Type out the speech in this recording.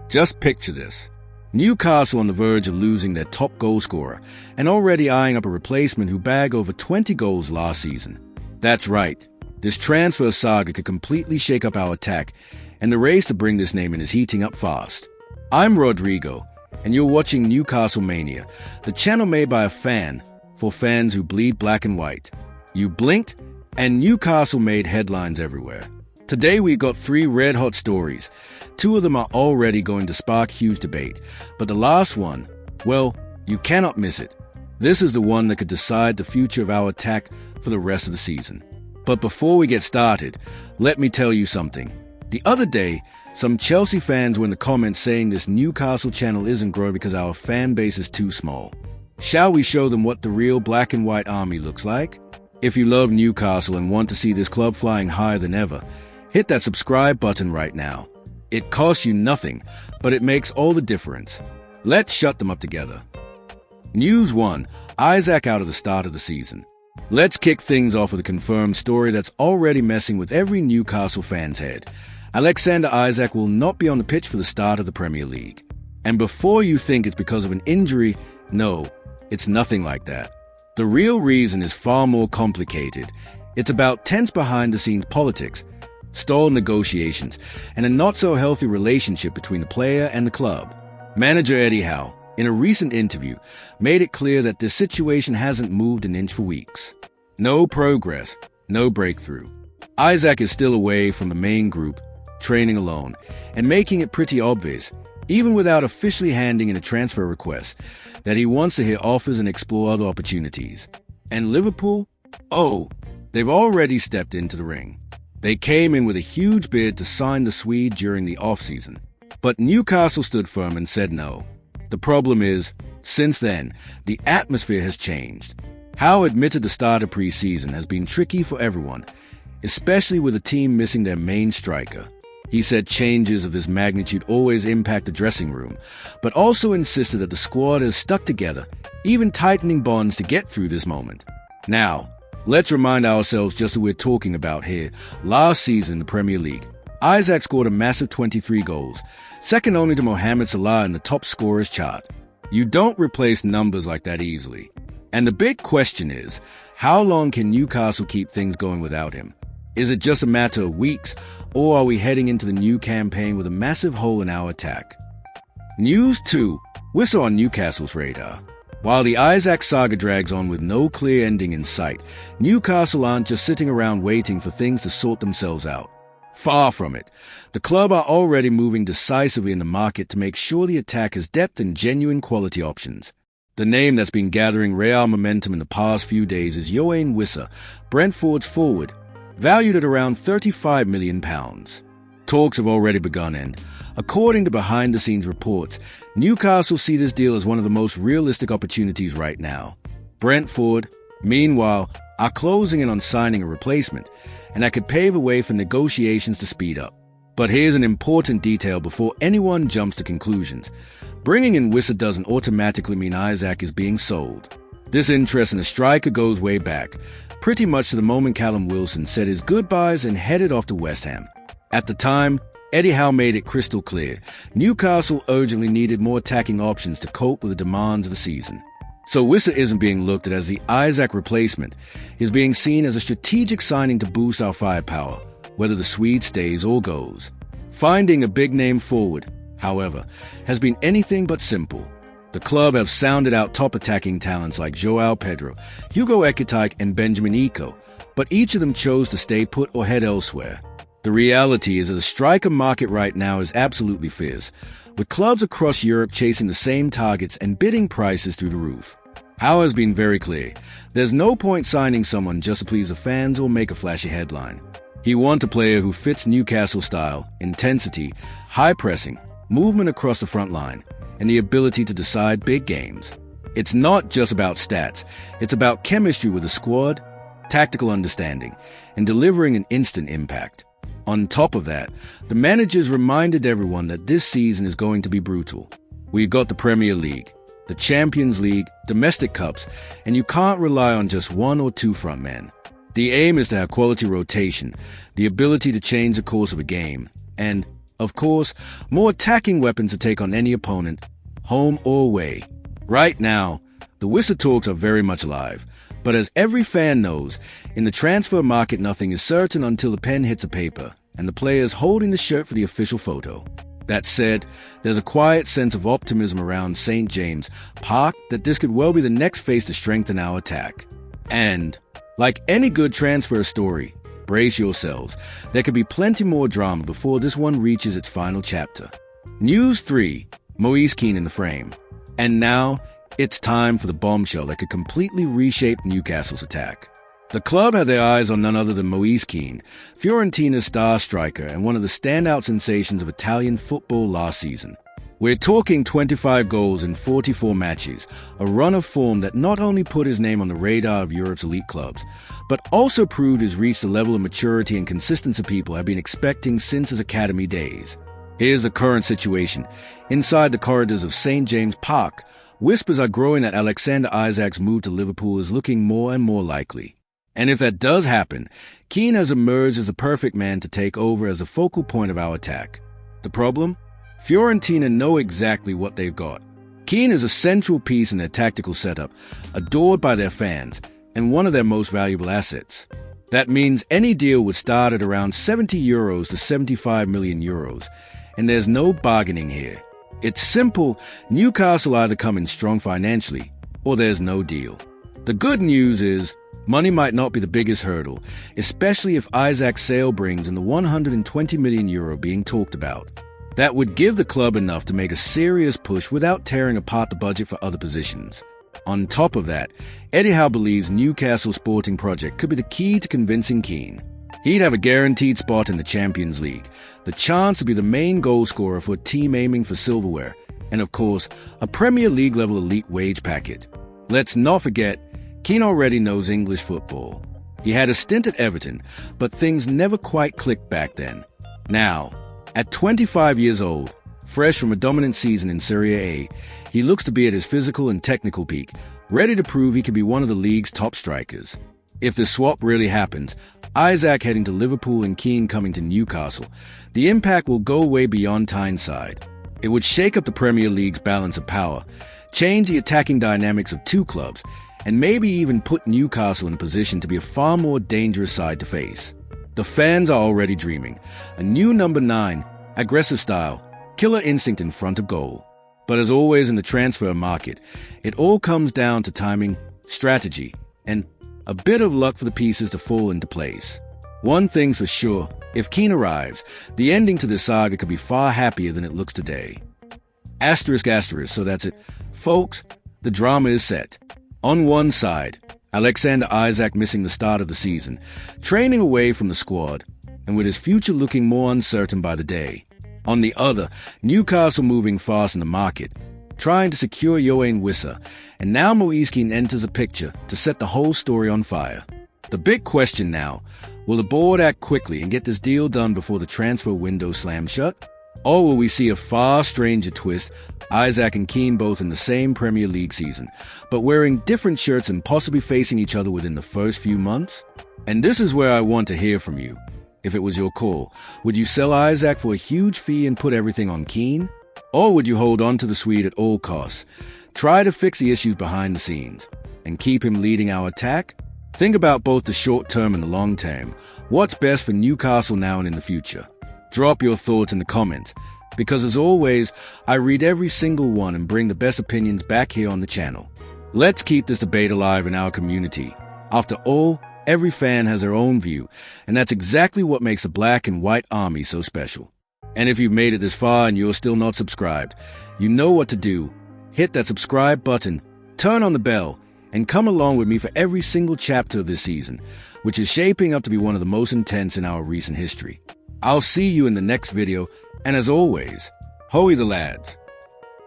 Just picture this. Newcastle on the verge of losing their top goal scorer and already eyeing up a replacement who bagged over 20 goals last season. That's right. This transfer saga could completely shake up our attack, and the race to bring this name in is heating up fast. I'm Rodrigo, and you're watching Newcastle Mania, the channel made by a fan for fans who bleed black and white. You blinked, and Newcastle made headlines everywhere. Today we got 3 red-hot stories. 2 of them are already going to spark huge debate, but the last one, well, you cannot miss it. This is the one that could decide the future of our attack for the rest of the season. But before we get started, let me tell you something. The other day, some Chelsea fans were in the comments saying this Newcastle channel isn't growing because our fan base is too small. Shall we show them what the real black and white army looks like? If you love Newcastle and want to see this club flying higher than ever, hit that subscribe button right now. It costs you nothing, but it makes all the difference. Let's shut them up together. News 1. Isaac out of the start of the season. Let's kick things off with a confirmed story that's already messing with every Newcastle fan's head. Alexander Isak will not be on the pitch for the start of the Premier League. And before you think it's because of an injury, no, it's nothing like that. The real reason is far more complicated. It's about tense behind-the-scenes politics, stalled negotiations, and a not-so-healthy relationship between the player and the club. Manager Eddie Howe, in a recent interview, made it clear that this situation hasn't moved an inch for weeks. No progress, no breakthrough. Isaac is still away from the main group, training alone, and making it pretty obvious, even without officially handing in a transfer request, that he wants to hear offers and explore other opportunities. And Liverpool? Oh, they've already stepped into the ring. They came in with a huge bid to sign the Swede during the off-season. But Newcastle stood firm and said no. The problem is, since then, the atmosphere has changed. Howe admitted the start of pre-season has been tricky for everyone, especially with the team missing their main striker. He said changes of this magnitude always impact the dressing room, but also insisted that the squad has stuck together, even tightening bonds to get through this moment. Now, let's remind ourselves just who we're talking about here. Last season in the Premier League, Isaac scored a massive 23 goals, second only to Mohamed Salah in the top scorers chart. You don't replace numbers like that easily. And the big question is, how long can Newcastle keep things going without him? Is it just a matter of weeks, or are we heading into the new campaign with a massive hole in our attack? News 2. Whistle on Newcastle's radar. While the Isaac saga drags on with no clear ending in sight, Newcastle aren't just sitting around waiting for things to sort themselves out. Far from it. The club are already moving decisively in the market to make sure the attack has depth and genuine quality options. The name that's been gathering real momentum in the past few days is Yoane Wissa, Brentford's forward, valued at around £35 million. Talks have already begun and, according to behind-the-scenes reports, Newcastle see this deal as one of the most realistic opportunities right now. Brentford, meanwhile, are closing in on signing a replacement, and that could pave a way for negotiations to speed up. But here's an important detail before anyone jumps to conclusions. Bringing in Wissa doesn't automatically mean Isaac is being sold. This interest in a striker goes way back, pretty much to the moment Callum Wilson said his goodbyes and headed off to West Ham. At the time, Eddie Howe made it crystal clear, Newcastle urgently needed more attacking options to cope with the demands of the season. So Wissa isn't being looked at as the Isaac replacement. He's being seen as a strategic signing to boost our firepower, whether the Swede stays or goes. Finding a big-name forward, however, has been anything but simple. The club have sounded out top attacking talents like João Pedro, Hugo Ekitike, and Benjamin Iko, but each of them chose to stay put or head elsewhere. The reality is that the striker market right now is absolutely fierce, with clubs across Europe chasing the same targets and bidding prices through the roof. Howe has been very clear. There's no point signing someone just to please the fans or make a flashy headline. He wants a player who fits Newcastle style, intensity, high pressing, movement across the front line, and the ability to decide big games. It's not just about stats. It's about chemistry with the squad, tactical understanding, and delivering an instant impact. On top of that, the managers reminded everyone that this season is going to be brutal. We've got the Premier League, the Champions League, domestic cups, and you can't rely on just one or two frontmen. The aim is to have quality rotation, the ability to change the course of a game, and Of course, more attacking weapons to take on any opponent, home or away. Right now, the Whisper talks are very much alive, but as every fan knows, in the transfer market nothing is certain until the pen hits a paper and the player is holding the shirt for the official photo. That said, there's a quiet sense of optimism around St. James Park that this could well be the next phase to strengthen our attack. And, like any good transfer story, brace yourselves, there could be plenty more drama before this one reaches its final chapter. News 3. Moise Kean in the frame. And now, it's time for the bombshell that could completely reshape Newcastle's attack. The club had their eyes on none other than Moise Kean, Fiorentina's star striker and one of the standout sensations of Italian football last season. We're talking 25 goals in 44 matches, a run of form that not only put his name on the radar of Europe's elite clubs, but also proved he's reached a level of maturity and consistency people have been expecting since his academy days. Here's the current situation. Inside the corridors of St. James Park, whispers are growing that Alexander Isak's move to Liverpool is looking more and more likely. And if that does happen, Kean has emerged as the perfect man to take over as a focal point of our attack. The problem? Fiorentina know exactly what they've got. Kean is a central piece in their tactical setup, adored by their fans, and one of their most valuable assets. That means any deal would start at around €70 to €75 million, and there's no bargaining here. It's simple, Newcastle either come in strong financially, or there's no deal. The good news is, money might not be the biggest hurdle, especially if Isak's sale brings in the €120 million being talked about. That would give the club enough to make a serious push without tearing apart the budget for other positions. On top of that, Eddie Howe believes Newcastle's sporting project could be the key to convincing Kean. He'd have a guaranteed spot in the Champions League, the chance to be the main goal scorer for a team aiming for silverware, and of course, a Premier League level elite wage packet. Let's not forget, Kean already knows English football. He had a stint at Everton, but things never quite clicked back then. Now, at 25 years old, fresh from a dominant season in Serie A, he looks to be at his physical and technical peak, ready to prove he can be one of the league's top strikers. If the swap really happens, Isak heading to Liverpool and Kean coming to Newcastle, the impact will go way beyond Tyneside. It would shake up the Premier League's balance of power, change the attacking dynamics of two clubs, and maybe even put Newcastle in a position to be a far more dangerous side to face. The fans are already dreaming. A new number 9, aggressive style, killer instinct in front of goal. But as always in the transfer market, it all comes down to timing, strategy, and a bit of luck for the pieces to fall into place. One thing's for sure, if Kean arrives, the ending to this saga could be far happier than it looks today. Asterisk, so that's it. Folks, the drama is set. On one side, Alexander Isak missing the start of the season, training away from the squad, and with his future looking more uncertain by the day. On the other, Newcastle moving fast in the market, trying to secure Yoane Wissa, and now Moise Kean enters the picture to set the whole story on fire. The big question now, will the board act quickly and get this deal done before the transfer window slams shut? Or will we see a far stranger twist, Isak and Kean both in the same Premier League season, but wearing different shirts and possibly facing each other within the first few months? And this is where I want to hear from you. If it was your call, would you sell Isak for a huge fee and put everything on Kean? Or would you hold on to the Swede at all costs, try to fix the issues behind the scenes, and keep him leading our attack? Think about both the short term and the long term. What's best for Newcastle now and in the future? Drop your thoughts in the comments, because as always, I read every single one and bring the best opinions back here on the channel. Let's keep this debate alive in our community. After all, every fan has their own view, and that's exactly what makes the Black and White Army so special. And if you've made it this far and you're still not subscribed, you know what to do. Hit that subscribe button, turn on the bell, and come along with me for every single chapter of this season, which is shaping up to be one of the most intense in our recent history. I'll see you in the next video, and as always, hoey the lads.